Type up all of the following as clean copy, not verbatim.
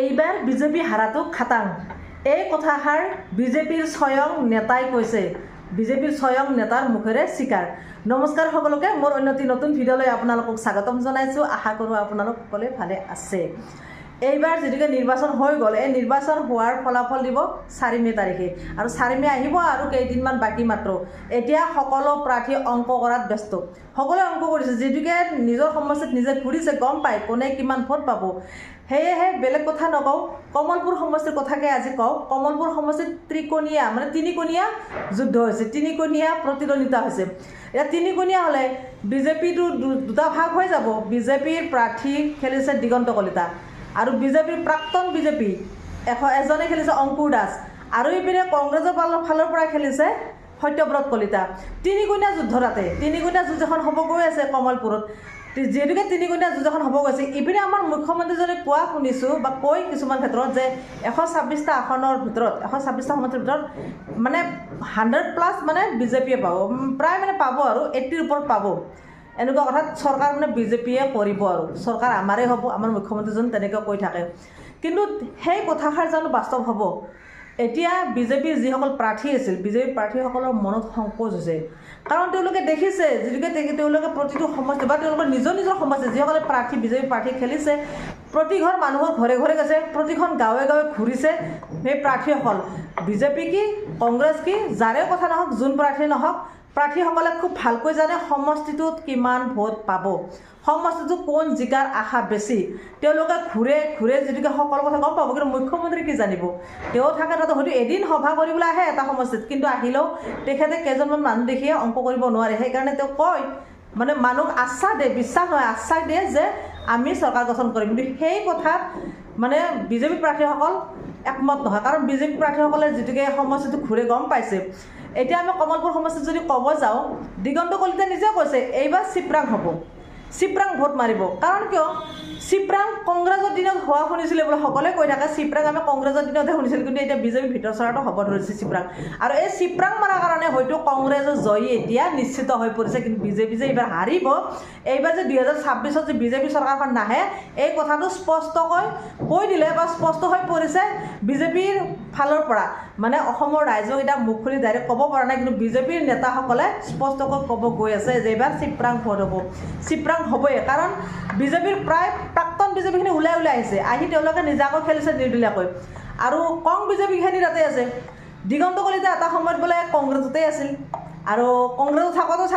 এইবাৰ বিজেপি হাৰাটো খাটাং। এই কথাষাৰ বিজেপিৰ স্বয়ং নেতাই কৈছে। বিজেপিৰ স্বয়ং নেতাৰ মুখেৰে স্বীকাৰ। নমস্কাৰ সকলোকে, মোৰ অন্য এটি নতুন ভিডিঅ'লৈ আপোনালোকক স্বাগতম জনাইছোঁ। আশা কৰোঁ আপোনালোক সকলোৱে ভালে আছে। এইবাৰ যিটোকে নিৰ্বাচন হৈ গ'ল, এই নিৰ্বাচন হোৱাৰ ফলাফল দিব 4 মে' তাৰিখে, আৰু 4 মে' আহিব আৰু কেইদিনমান বাকী মাত্ৰ। এতিয়া সকলো প্ৰাৰ্থী অংক কৰাত ব্যস্ত। সকলোৱে অংক কৰিছে, যিটোকে নিজৰ সমষ্টিত নিজে ঘূৰিছে, গম পায় কোনে কিমান ভোট পাব। সেয়েহে বেলেগ কথা নকওঁ, কমলপুৰ সমষ্টিৰ কথাকে আজি কওঁ। কমলপুৰ সমষ্টিত তিনিকোণীয়া যুদ্ধ হৈছে, তিনিকোণীয়া প্ৰতিদ্বন্দ্বিতা হৈছে। এতিয়া তিনিকোণীয়া হ'লে বিজেপিটো দুটা ভাগ হৈ যাব। বিজেপিৰ প্ৰাৰ্থী খেলিছে দিগন্ত কলিতা, আৰু বিজেপিৰ প্ৰাক্তন বিজেপি এজনে খেলিছে অংকুৰ দাস, আৰু ইপিনে কংগ্ৰেছৰ ফালৰ পৰা খেলিছে সত্যব্ৰত কলিতা। তিনিকোণীয়া যুদ্ধ, তাতে তিনিকোণীয়া যুঁজ এখন হ'ব গৈ আছে কমলপুৰত। যিহেতুকে তিনিকোণীয়া যুঁজ এখন হ'ব গৈছে, ইপিনে আমাৰ মুখ্যমন্ত্ৰীজনে কোৱা শুনিছোঁ বা কৈ কিছুমান ক্ষেত্ৰত যে 126টা আসনৰ ভিতৰত, 126টা সমষ্টিৰ ভিতৰত 100+ বিজেপিয়ে পাব, প্ৰায় পাব আৰু 80ৰ ওপৰত পাব। এনেকুৱা কথাত চৰকাৰ বিজেপিয়ে কৰিব, আৰু চৰকাৰ আমাৰেই হ'ব, আমাৰ মুখ্যমন্ত্ৰীজন তেনেকৈ কৈ থাকে। কিন্তু সেই কথাষাৰ জানো বাস্তৱ হ'ব? এতিয়া বিজেপিৰ যিসকল প্ৰাৰ্থী আছিল, বিজেপি প্ৰাৰ্থীসকলৰ মনত সংকোচ হৈছে। কাৰণ তেওঁলোকে দেখিছে, যিটোকে তেওঁলোকে প্ৰতিটো সমষ্টি বা তেওঁলোকৰ নিজৰ সমষ্টি, যিসকলে বিজেপি প্ৰাৰ্থী খেলিছে, প্ৰতিঘৰ মানুহৰ ঘৰে ঘৰে গৈছে, প্ৰতিখন গাঁৱে গাঁৱে ঘূৰিছে সেই প্ৰাৰ্থীসকল। বিজেপি কি, কংগ্ৰেছ কি, যাৰে কথা নহওক, যোন প্ৰাৰ্থী নহওক, প্ৰাৰ্থীসকলে খুব ভালকৈ জানে সমষ্টিটোত কিমান ভোট পাব, সমষ্টিটোত কোন জিকাৰ আশা বেছি। তেওঁলোকে ঘূৰে যিটোকে সকলো কথা গম পাব, কিন্তু মুখ্যমন্ত্ৰী কি জানিব? তেওঁ থাকে তাতে, হয়তো এদিন সভা কৰিবলৈ আহে এটা সমষ্টিত, কিন্তু আহিলেও তেখেতে কেইজনমান মানুহ দেখিয়ে অংক কৰিব নোৱাৰে। সেইকাৰণে তেওঁ কয়, মানুহক আশ্বাস দিয়ে, বিশ্বাস নহয়, আশ্বাস দিয়ে যে আমি চৰকাৰ গঠন কৰিম। কিন্তু সেই কথাত বিজেপি প্ৰাৰ্থীসকল একমত নহয়, কাৰণ বিজেপি প্ৰাৰ্থীসকলে যিটোকে সমষ্টিটো ঘূৰে গম পাইছে। এতিয়া আমি কমলপুৰ সমষ্টিত যদি ক'ব যাওঁ, দিগন্ত কলিতাই নিজে কৈছে এইবাৰ চিপৰাং হ'ব, চিপৰাং ভোট মাৰিব। কাৰণ কিয়? চিপৰাং কংগ্ৰেছৰ দিনত হোৱা শুনিছিলে বোলে, সকলোৱে কৈ থাকে চিপৰাং আমি কংগ্ৰেছৰ দিনতহে শুনিছিলোঁ, কিন্তু এতিয়া বিজেপি ভিতৰ চৰাটো হ'ব ধৰিছে চিপৰাং। আৰু এই চিপৰাং মাৰাৰ কাৰণে হয়তো কংগ্ৰেছৰ জয়ী এতিয়া নিশ্চিত হৈ পৰিছে। কিন্তু বিজেপি যে এইবাৰ হাৰিব, এইবাৰ যে 2026ত যে বিজেপি চৰকাৰখন নাহে, এই কথাটো স্পষ্টকৈ কৈ দিলে বা স্পষ্ট হৈ পৰিছে বিজেপিৰ ফালৰ পৰা। অসমৰ ৰাইজক এতিয়া মুখ খুলি ডাইৰেক্ট ক'ব পৰা নাই, কিন্তু বিজেপিৰ নেতাসকলে স্পষ্টকৈ ক'ব গৈ আছে যে এইবাৰ চিপৰাং ভোট হ'ব, চিপৰাং হ'বই। কাৰণ বিজেপিৰ প্ৰায় প্ৰাক্তন বিজেপিখিনি ওলাই আহিছে, আহি তেওঁলোকে নিজাকৈ খেলিছে নিৰ্দলীয়াকৈ, আৰু কং বিজেপিখিনি তাতে আছে। দিগন্ত কলিতা এটা সময়ত বোলে কংগ্ৰেছতেই আছিল, আৰু কংগ্ৰেছত থাকোঁতেও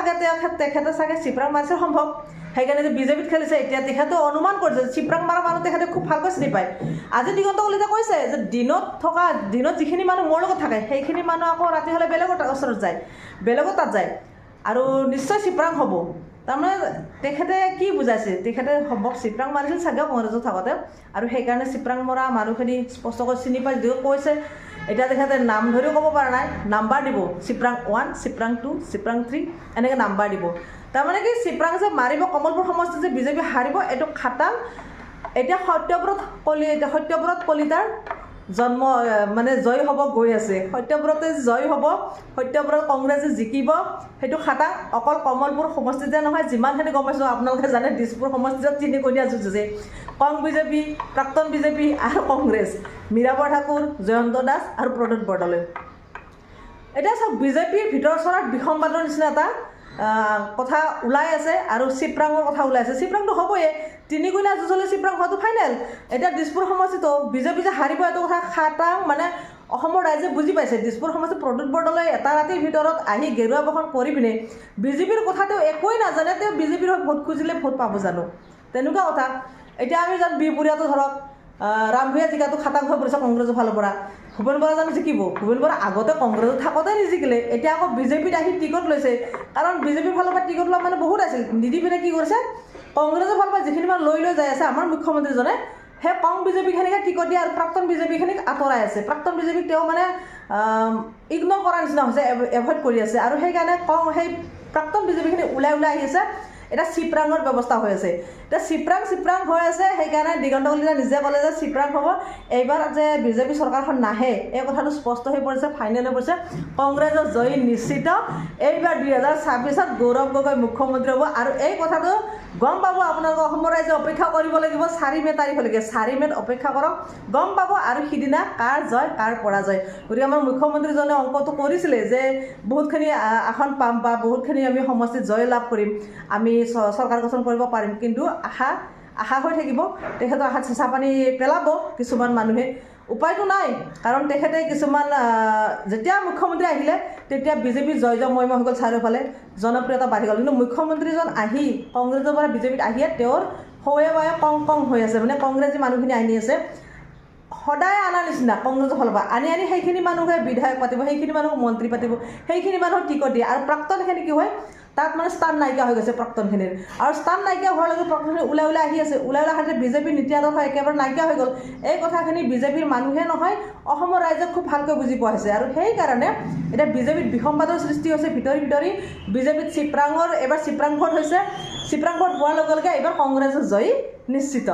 তেখেতে চাগে চিপৰাং মাৰিছে সম্ভৱ। সেইকাৰণে যে বিজেপিত খেলিছে, এতিয়া তেখেতে অনুমান কৰিছে চিপৰাং মাৰা মানুহ তেখেতে খুব ভালকৈ চিনি পায়। আজি দিগন্ত কলিতাই কৈছে যে দিনত যিখিনি মানুহ মোৰ লগত থাকে, সেইখিনি মানুহ আকৌ ৰাতি হ'লে বেলেগৰ ওচৰত যায়, বেলেগৰ তাত যায়, আৰু নিশ্চয় চিপৰাং হ'ব। তাৰমানে তেখেতে কি বুজাইছে? তেখেতে সম্ভৱ চিপৰাং মাৰিছিল চাগে কংগ্ৰেছত থাকোঁতে, আৰু সেইকাৰণে চিপৰাং মৰা মানুহখিনি স্পষ্টকৈ চিনি পাই যদিও কৈছে। এতিয়া তেখেতে নাম ধৰিও ক'ব পৰা নাই, নাম্বাৰ দিব, চিপৰাং 1, চিপৰাং 2, চিপৰাং 3, এনেকৈ নাম্বাৰ দিব। তাৰমানে কি, চিপৰাং যে মাৰিব, কমলপুৰ সমষ্টিত যে বিজেপি হাৰিব, এইটো খাটাং। এতিয়া সত্যব্ৰত কলিতাৰ জন্ম জয় হ'ব গৈ আছে। সত্যব্ৰতে জয় হ'ব, সত্যব্ৰত কংগ্ৰেছে জিকিব, সেইটো খাটাং। অকল কমলপুৰ সমষ্টিতে নহয়, যিমানখিনি গম পাইছোঁ আপোনালোকে জানে, দিছপুৰ সমষ্টিত তিনিকোণীয়া যুঁজ আছে, কং বিজেপি, প্ৰাক্তন বিজেপি আৰু কংগ্ৰেছ, মীৰাবৰ ঠাকুৰ, জয়ন্ত দাস আৰু প্ৰদ্যুৎ বৰদলৈ। এতিয়া চাওক, বিজেপিৰ ভিতৰ চৰাত বিসম্বাদৰ নিচিনা এটা কথা ওলাই আছে, আৰু চিপৰাঙৰ কথা ওলাই আছে। চিপৰাংটো হ'বয়ে, তিনিকোণীয়া যুঁজ হ'লে চিপৰাং হোৱাটো ফাইনেল। এতিয়া দিছপুৰ সমষ্টিতো বিজেপি যে হাৰিব, এইটো কথা খাটাং। অসমৰ ৰাইজে বুজি পাইছে। দিছপুৰ সমষ্টিত প্ৰদ্যুৎ বৰদলৈ এটা ৰাতিৰ ভিতৰত আহি গেৰুৱা বসন কৰি পিনে বিজেপিৰ কথা তেওঁ একোৱেই নাজানে, তেওঁ বিজেপিৰ হৈ ভোট খুজিলে ভোট পাব জানো? তেনেকুৱা কথা। এতিয়া আমি জানো বিহপুৰীয়াটো ধৰক ৰামভূঞা জিকাটো খাটাং হৈ পৰিছে কংগ্ৰেছৰ ফালৰ পৰা। ভূপেন বৰা জানো জিকিব? ভূপেন বৰা আগতে কংগ্ৰেছত থাকোঁতে নিজিকিলে, এতিয়া আকৌ বিজেপিত আহি টিকট লৈছে। কাৰণ বিজেপিৰ ফালৰ পৰা টিকট লোৱা বহুত আছিল, নিদি পিনে কি কৰিছে, কংগ্ৰেছৰ ফালৰ পৰা যিখিনি লৈ যাই আছে আমাৰ মুখ্যমন্ত্ৰীজনে, সেই কং বিজেপিখিনিকে টিকট দিয়ে, আৰু প্ৰাক্তন বিজেপিখিনিক আঁতৰাই আছে। প্ৰাক্তন বিজেপিক তেওঁ ইগন'ৰ কৰাৰ নিচিনা হৈছে, এভইড কৰি আছে, আৰু সেইকাৰণে সেই প্ৰাক্তন বিজেপিখিনি ওলাই আহি আছে। এটা চিপৰাঙৰ ব্যৱস্থা হৈ আছে। এতিয়া চিপৰাং হৈ আছে, সেইকাৰণে দিগন্ত কলিতা নিজে ক'লে যে চিপৰাং হ'ব। এইবাৰ যে বিজেপি চৰকাৰখন নাহে, এই কথাটো স্পষ্ট হৈ পৰিছে, ফাইনেল হৈ পৰিছে। কংগ্ৰেছৰ জয়ী নিশ্চিত। এইবাৰ 2026ত গৌৰৱ গগৈ মুখ্যমন্ত্ৰী হ'ব, আৰু এই কথাটো গম পাব আপোনালোকে অসমৰ ৰাইজে অপেক্ষা কৰিব লাগিব 4 মে তাৰিখলৈকে 4 মেত অপেক্ষা কৰক গম পাব আৰু সিদিনা কাৰ জয় কাৰ পৰাজয় গতিকে আমাৰ মুখ্যমন্ত্ৰীজনে অংকটো কৰিছিলে যে বহুতখিনি আসন পাম বা বহুতখিনি আমি সমষ্টিত জয় লাভ কৰিম আমি চৰকাৰ গঠন কৰিব পাৰিম কিন্তু আশা হৈ থাকিব তেখেতৰ আশাত চিচা পানী পেলাব কিছুমান মানুহে উপায়টো নাই কাৰণ তেখেতে কিছুমান যেতিয়া মুখ্যমন্ত্ৰী আহিলে তেতিয়া বিজেপি জয় জয়ময় হৈ গ'ল চাৰিওফালে জনপ্ৰিয়তা বাঢ়ি গ'ল কিন্তু মুখ্যমন্ত্ৰীজন আহি কংগ্ৰেছৰ পৰা বিজেপিত আহিয়ে তেওঁৰ হয়ে বায়ে কং হৈ আছে মানে কংগ্ৰেছী মানুহখিনি আনি আছে সদায় আনা নিচিনা কংগ্ৰেছৰ ফালৰ পৰা আনি সেইখিনি মানুহে বিধায়ক পাতিব সেইখিনি মানুহক মন্ত্ৰী পাতিব সেইখিনি মানুহক টিকট দিয়ে আৰু প্ৰাক্তনখিনি কি হয় তাত মানে স্থান নাইকিয়া হৈ গৈছে প্ৰাক্তনখিনিৰ আৰু স্থান নাইকিয়া হোৱাৰ লগে প্ৰাক্তনখিনি ওলাই আহি আছে ওলাই আহোঁতে বিজেপিৰ নীতি আদৰ্শ একেবাৰে নাইকিয়া হৈ গ'ল এই কথাখিনি বিজেপিৰ মানুহে নহয় অসমৰ ৰাইজে খুব ভালকৈ বুজি পোৱা হৈছে আৰু সেইকাৰণে এতিয়া বিজেপিত বিসম্বাদৰ সৃষ্টি হৈছে ভিতৰি বিজেপিত চিপৰাং ভোট হৈছে চিপৰাং ভোট হোৱাৰ লগে লগে এইবাৰ কংগ্ৰেছৰ জয়ী নিশ্চিত